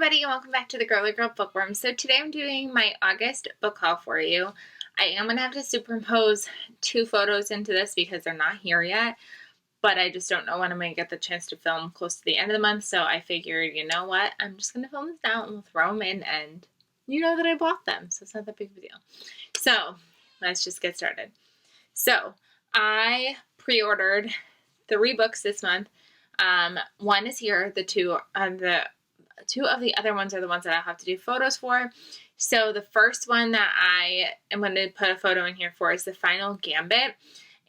everybody, and welcome back to the Girly Girl Bookworm. So today I'm doing my August book haul for you. I am going to have to superimpose two photos into this because they're not here yet, but I just don't know when I'm going to get the chance to film close to the end of the month, so I figured, you know what, I'm just going to film this now and we'll throw them in, and you know that I bought them, so it's not that big of a deal. So let's just get started. So I pre-ordered 3 books this month. One is here. The two of the other ones are the ones that I'll have to do photos for. So the first one that I am going to put a photo in here for is the Final Gambit.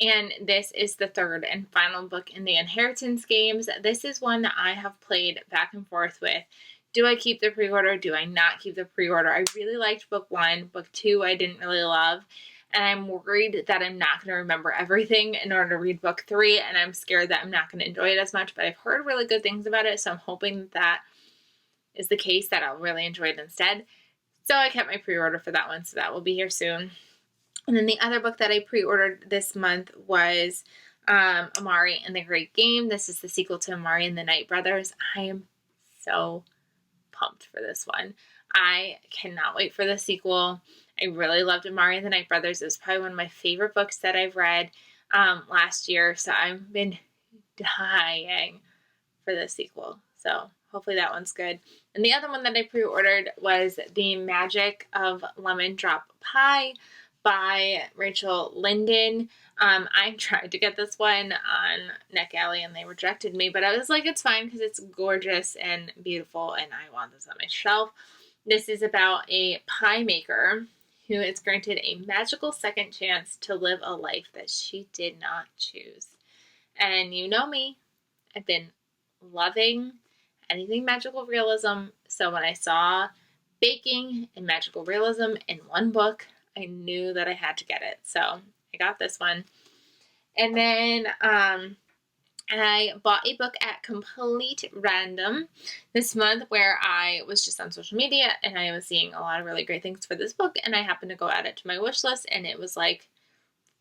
And this is the third and final book in the Inheritance games. This is one that I have played back and forth with. Do I keep the pre-order? Do I not keep the pre-order? I really liked book 1. Book 2 I didn't really love. And I'm worried that I'm not going to remember everything in order to read book 3, and I'm scared that I'm not going to enjoy it as much, but I've heard really good things about it, so I'm hoping that is the case, that I'll really enjoy it instead. So I kept my pre-order for that one, so that will be here soon. And then the other book that I pre-ordered this month was Amari and the Great Game. This is the sequel to Amari and the Night Brothers. I am so pumped for this one. I cannot wait for the sequel. I really loved Amari and the Night Brothers. It was probably one of my favorite books that I've read last year. So I've been dying for the sequel. So hopefully that one's good. And the other one that I pre-ordered was The Magic of Lemon Drop Pie by Rachel Linden. I tried to get this one on Netgalley and they rejected me, but I was like, it's fine because it's gorgeous and beautiful and I want this on my shelf. This is about a pie maker who is granted a magical second chance to live a life that she did not choose. And you know me, I've been loving anything magical realism. So when I saw baking and magical realism in one book, I knew that I had to get it. So I got this one. And then I bought a book at complete random this month where I was just on social media and I was seeing a lot of really great things for this book, and I happened to go add it to my wish list, and it was like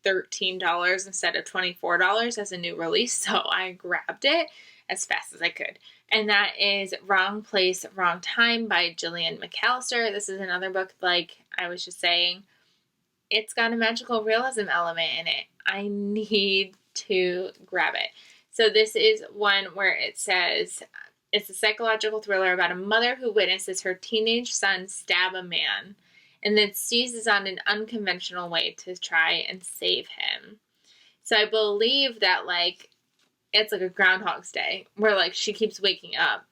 $13 instead of $24 as a new release, so I grabbed it as fast as I could. And that is Wrong Place, Wrong Time by Gillian McAllister. This is another book, like I was just saying, it's got a magical realism element in it. I need to grab it. So this is one where it says it's a psychological thriller about a mother who witnesses her teenage son stab a man and then seizes on an unconventional way to try and save him. So I believe that it's like a Groundhog's Day where she keeps waking up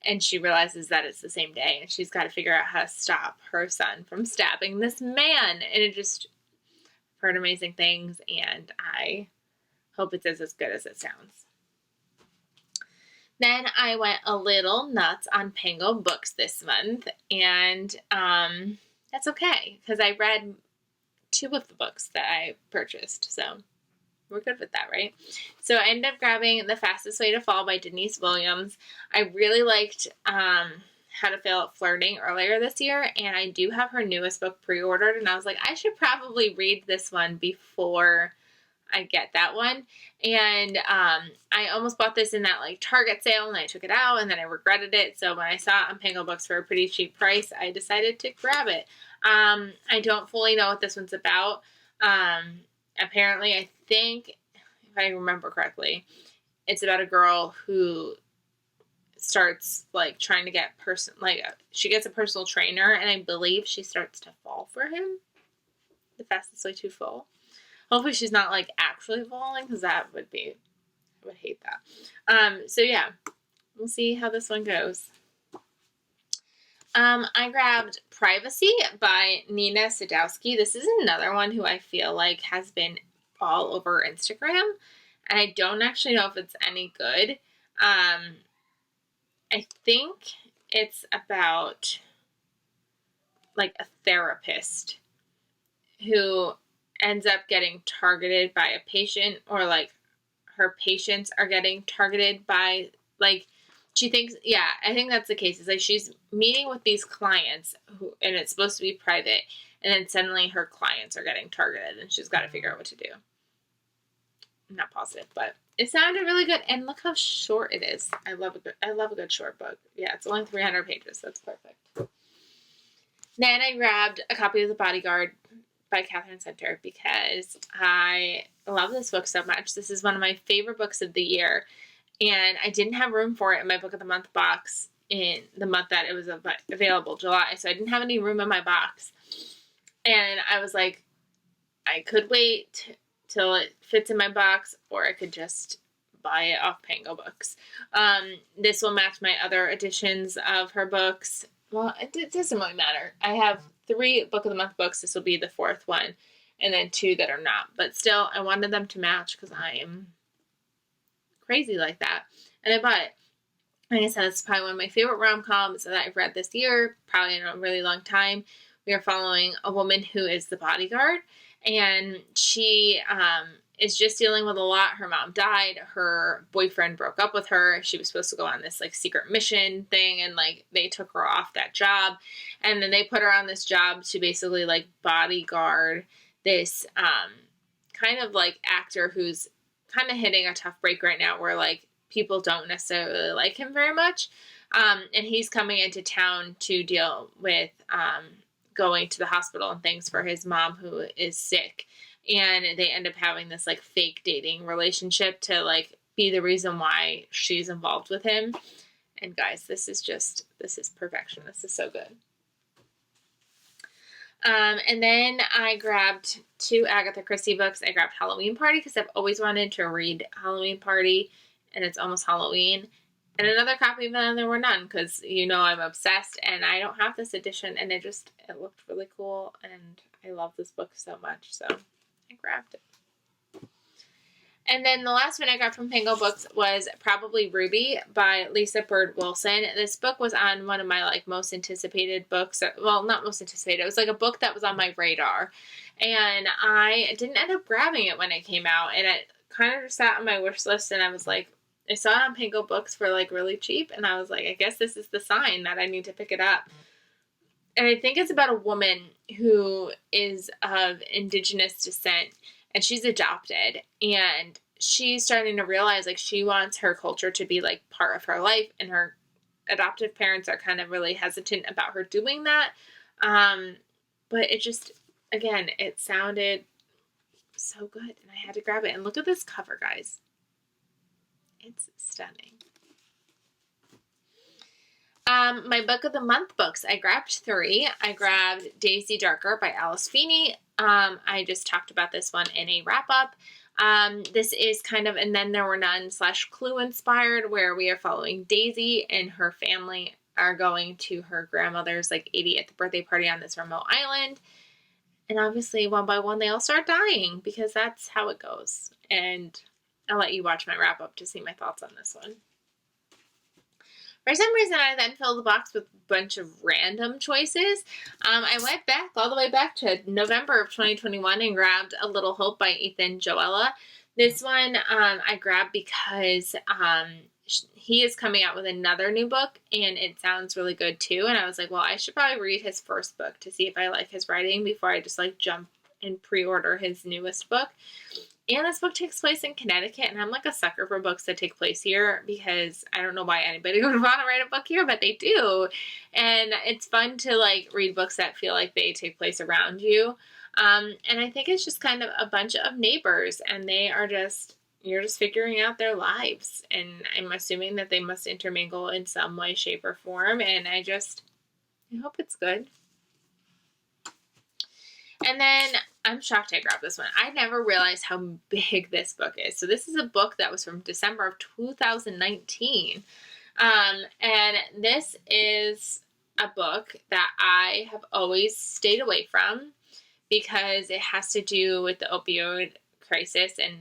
and she realizes that it's the same day and she's got to figure out how to stop her son from stabbing this man. And it just heard amazing things, and I hope it's as good as it sounds. Then I went a little nuts on Pango Books this month, and that's okay because I read 2 of the books that I purchased, so we're good with that, right? So I ended up grabbing The Fastest Way to Fall by Denise Williams. I really liked How to Fail at Flirting earlier this year, and I do have her newest book pre-ordered, and I was like, I should probably read this one before I get that one. And I almost bought this in that Target sale, and I took it out, and then I regretted it. So when I saw it on Pango Books for a pretty cheap price, I decided to grab it. I don't fully know what this one's about. Apparently, I think, if I remember correctly, it's about a girl who starts trying to get she gets a personal trainer, and I believe she starts to fall for him. The fastest way to fall. Hopefully she's not actually falling, because I would hate that. So yeah, we'll see how this one goes. I grabbed Privacy by Nina Sadowski. This is another one who I feel like has been all over Instagram, and I don't actually know if it's any good. I think it's about a therapist who ends up getting targeted by a patient, or her patients are getting targeted by she thinks, yeah, I think that's the case. It's she's meeting with these clients and it's supposed to be private, and then suddenly her clients are getting targeted and she's got to figure out what to do. not positive, but it sounded really good. And look how short it is. I love a good short book. Yeah, it's only 300 pages. That's perfect. Then I grabbed a copy of The Bodyguard by Catherine Center because I love this book so much. This is one of my favorite books of the year, and I didn't have room for it in my Book of the Month box in the month that it was available, July, so I didn't have any room in my box. And I was like, I could wait till it fits in my box, or I could just buy it off Pango Books. This will match my other editions of her books. Well, it doesn't really matter. I have 3 Book of the Month books. This will be the 4th one, and then 2 that are not. But still, I wanted them to match because I am crazy like that. And I bought it. Like I said, it's probably one of my favorite rom-coms that I've read this year, probably in a really long time. We are following a woman who is the bodyguard, and she is just dealing with a lot. Her mom died. Her boyfriend broke up with her. She was supposed to go on this like secret mission thing, and like they took her off that job, and then they put her on this job to basically like bodyguard this kind of like actor who's kind of hitting a tough break right now, where like people don't necessarily like him very much, and he's coming into town to deal with going to the hospital and things for his mom who is sick. And they end up having this like fake dating relationship to like be the reason why she's involved with him. And guys, this is perfection. This is so good. And then I grabbed 2 Agatha Christie books. I grabbed Halloween Party because I've always wanted to read Halloween Party, and it's almost Halloween. And another copy of Then There Were None because, you know, I'm obsessed, and I don't have this edition, and it looked really cool, and I love this book so much, so I grabbed it. And then the last one I got from Pango Books was probably Ruby by Lisa Bird Wilson. This book was on one of my like most anticipated books. Well, not most anticipated. It was like a book that was on my radar. And I didn't end up grabbing it when it came out. And it kind of just sat on my wish list, and I was like, I saw it on Pango Books for like really cheap. And I was like, I guess this is the sign that I need to pick it up. And I think it's about a woman who is of indigenous descent, and she's adopted, and she's starting to realize like she wants her culture to be like part of her life, and her adoptive parents are kind of really hesitant about her doing that. But it just, again, it sounded so good, and I had to grab it. And look at this cover, guys. It's stunning. My Book of the Month books. I grabbed 3. I grabbed Daisy Darker by Alice Feeney. I just talked about this one in a wrap-up. This is kind of And Then There Were None / Clue inspired, where we are following Daisy and her family are going to her grandmother's like 80th birthday party on this remote island. And obviously, one by one, they all start dying because that's how it goes. And I'll let you watch my wrap-up to see my thoughts on this one. For some reason, I then filled the box with a bunch of random choices. I went back all the way back to November of 2021 and grabbed A Little Hope by Ethan Joella. This one I grabbed because he is coming out with another new book, and it sounds really good too. And I was like, well, I should probably read his first book to see if I like his writing before I just like jump and pre-order his newest book. And this book takes place in Connecticut, and I'm like a sucker for books that take place here because I don't know why anybody would want to write a book here, but they do. And it's fun to like read books that feel like they take place around you. And I think it's just kind of a bunch of neighbors, and you're just figuring out their lives. And I'm assuming that they must intermingle in some way, shape, or form. And I hope it's good. And then I'm shocked I grabbed this one. I never realized how big this book is. So this is a book that was from December of 2019. And this is a book that I have always stayed away from because it has to do with the opioid crisis and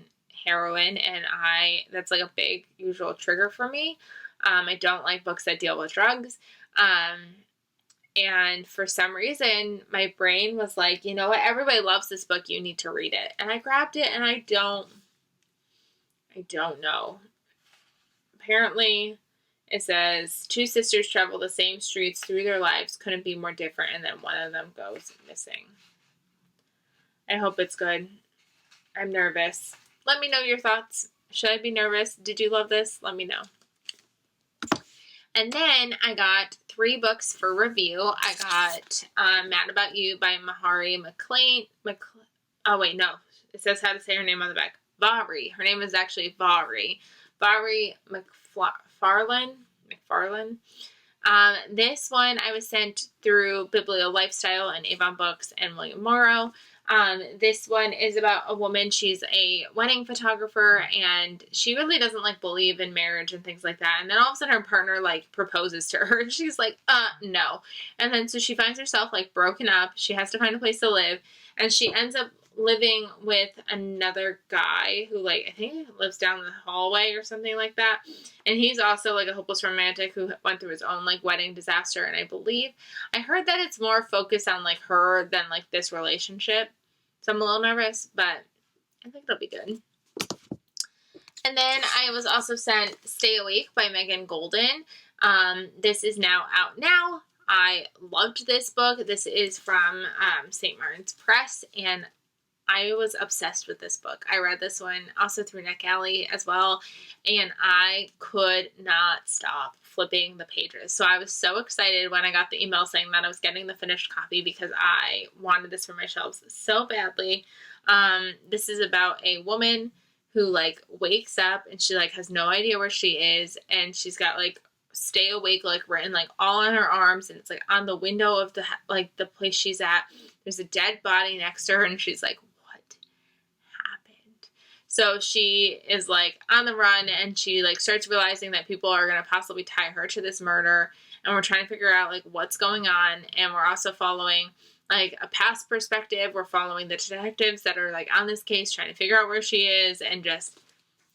heroin. And that's like a big usual trigger for me. I don't like books that deal with drugs. And for some reason, my brain was like, you know what? Everybody loves this book. You need to read it. And I grabbed it, and I don't know. Apparently, it says 2 sisters travel the same streets through their lives, couldn't be more different, and then one of them goes missing. I hope it's good. I'm nervous. let me know your thoughts. Should I be nervous? Did you love this? Let me know. And then I got 3 books for review. I got Mad About You by Amari McLean. Oh, wait, no. It says how to say her name on the back. Vari. Her name is actually Vari. Vari McFarlane. This one I was sent through Biblio Lifestyle and Avon Books and William Morrow. This one is about a woman. She's a wedding photographer, and she really doesn't like believe in marriage and things like that. And then all of a sudden her partner like proposes to her, and she's like, no. And then so she finds herself like broken up. She has to find a place to live, and she ends up living with another guy who, like, I think lives down the hallway or something like that. And he's also like a hopeless romantic who went through his own like wedding disaster. And I heard that it's more focused on like her than like this relationship. So I'm a little nervous, but I think it'll be good. And then I was also sent Stay Awake by Megan Golden. This is now out now. I loved this book. This is from St. Martin's Press, and I was obsessed with this book. I read this one also through Netgalley as well, and I could not stop flipping the pages. So I was so excited when I got the email saying that I was getting the finished copy because I wanted this for my shelves so badly. This is about a woman who like wakes up and she like has no idea where she is, and she's got like Stay Awake like written like all on her arms, and it's like on the window of the like the place she's at. There's a dead body next to her, and she's like, so she is like on the run, and she like starts realizing that people are going to possibly tie her to this murder, and we're trying to figure out like what's going on. And we're also following like a past perspective. We're following the detectives that are like on this case, trying to figure out where she is, and just,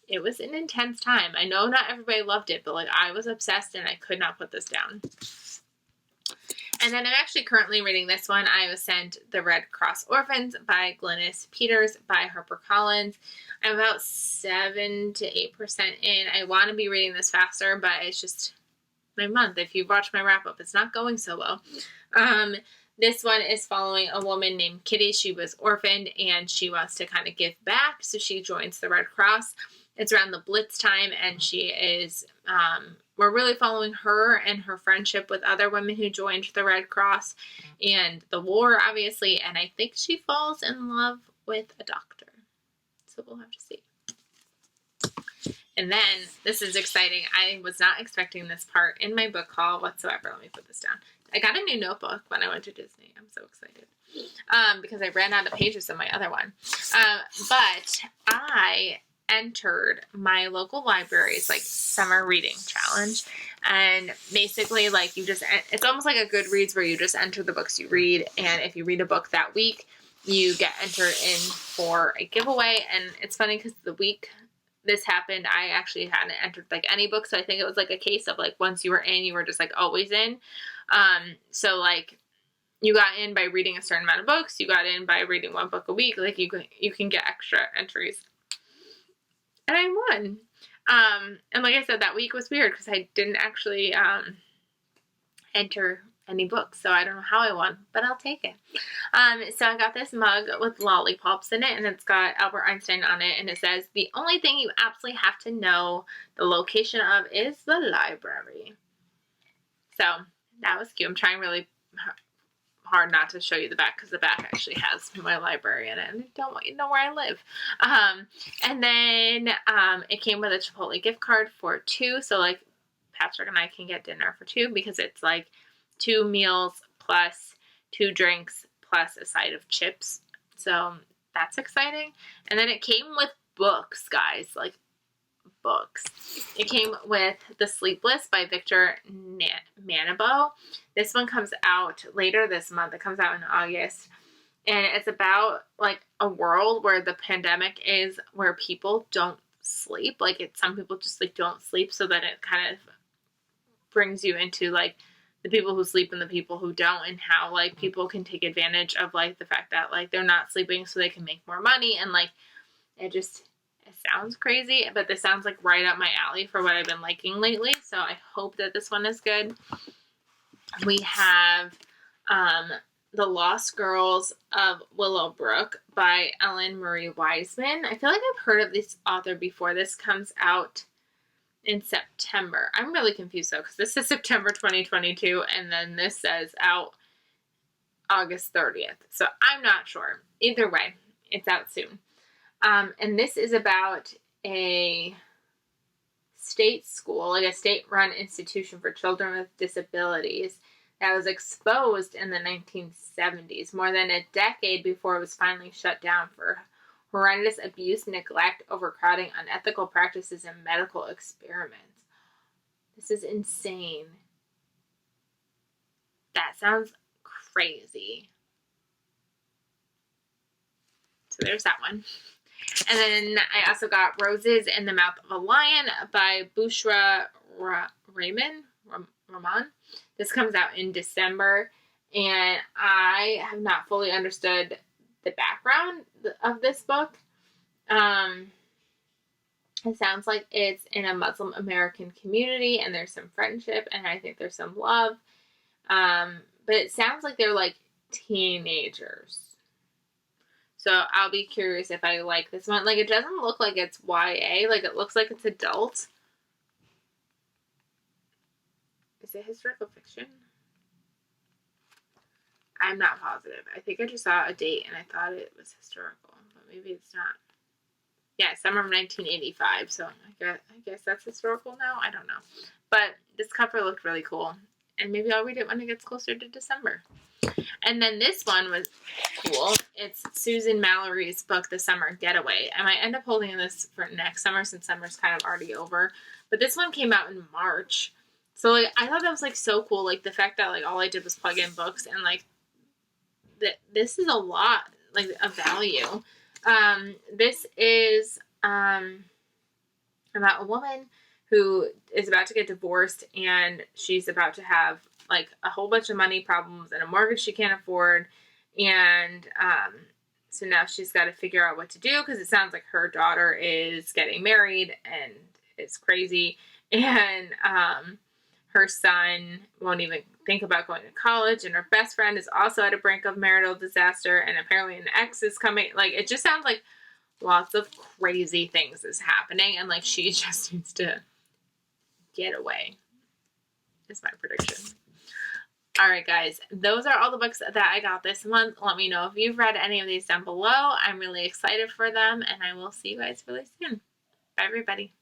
it was an intense time. I know not everybody loved it, but like I was obsessed and I could not put this down. And then I'm actually currently reading this one. I was sent The Red Cross Orphans by Glynis Peters by HarperCollins. I'm about 7 to 8% in. I want to be reading this faster, but it's just my month. If you've watched my wrap-up, it's not going so well. This one is following a woman named Kitty. She was orphaned, and she wants to kind of give back, so she joins the Red Cross. It's around the Blitz time, and she is... we're really following her and her friendship with other women who joined the Red Cross and the war, obviously. And I think she falls in love with a doctor. So we'll have to see. And then, this is exciting. I was not expecting this part in my book haul whatsoever. Let me put this down. I got a new notebook when I went to Disney. I'm so excited. Because I ran out of pages in my other one. But I entered my local library's like summer reading challenge, and basically like you just, it's almost like a Goodreads where you just enter the books you read, and if you read a book that week you get entered in for a giveaway. And it's funny because the week this happened I actually hadn't entered like any book, so I think it was like a case of like once you were in you were just like always in. So like you got in by reading a certain amount of books, you got in by reading 1 book a week, like you can get extra entries. And I won. And like I said, that week was weird because I didn't actually enter any books. So I don't know how I won, but I'll take it. So I got this mug with lollipops in it, and it's got Albert Einstein on it. And it says, the only thing you absolutely have to know the location of is the library. So that was cute. I'm trying really hard not to show you the back because the back actually has my library in it, and I don't want you to know where I live. And then it came with a Chipotle gift card for 2, so like Patrick and I can get dinner for 2 because it's like 2 meals plus 2 drinks plus a side of chips, so that's exciting. And then it came with books, guys, like books. It came with The Sleepless by Victor Manabo. This one comes out later this month. It comes out in August. And it's about like a world where the pandemic is where people don't sleep. Like some people just like don't sleep, so that it kind of brings you into like the people who sleep and the people who don't, and how like people can take advantage of like the fact that like they're not sleeping so they can make more money. And like it sounds crazy, but this sounds like right up my alley for what I've been liking lately. So I hope that this one is good. We have The Lost Girls of Willowbrook by Ellen Marie Wiseman. I feel like I've heard of this author before. This comes out in September. I'm really confused though, because this is September 2022, and then this says out August 30th. So I'm not sure. Either way, it's out soon. And this is about a state school, like a state-run institution for children with disabilities that was exposed in the 1970s, more than a decade before it was finally shut down for horrendous abuse, neglect, overcrowding, unethical practices, and medical experiments. This is insane. That sounds crazy. So there's that one. And then I also got Roses in the Mouth of a Lion by Bushra Rahman. This comes out in December, and I have not fully understood the background of this book. It sounds like it's in a Muslim American community, and there's some friendship, and I think there's some love. But it sounds like they're like teenagers. So I'll be curious if I like this one. Like, it doesn't look like it's YA. Like, it looks like it's adult. Is it historical fiction? I'm not positive. I think I just saw a date and I thought it was historical, but maybe it's not. Yeah, summer of 1985. So I guess that's historical now. I don't know. But this cover looked really cool. And maybe I'll read it when it gets closer to December. And then this one was cool. It's Susan Mallory's book, The Summer Getaway. I might end up holding this for next summer since summer's kind of already over. But this one came out in March. So, like, I thought that was, like, so cool. Like, the fact that, like, all I did was plug in books and, like, this is a lot, like, of value. This is about a woman who is about to get divorced, and she's about to have, like, a whole bunch of money problems and a mortgage she can't afford. And so now she's got to figure out what to do, because it sounds like her daughter is getting married and it's crazy. And her son won't even think about going to college, and her best friend is also at a brink of marital disaster, and apparently an ex is coming. Like, it just sounds like lots of crazy things is happening, and, like, she just needs to get away, is my prediction. Alright, guys, those are all the books that I got this month. Let me know if you've read any of these down below. I'm really excited for them, and I will see you guys really soon. Bye, everybody.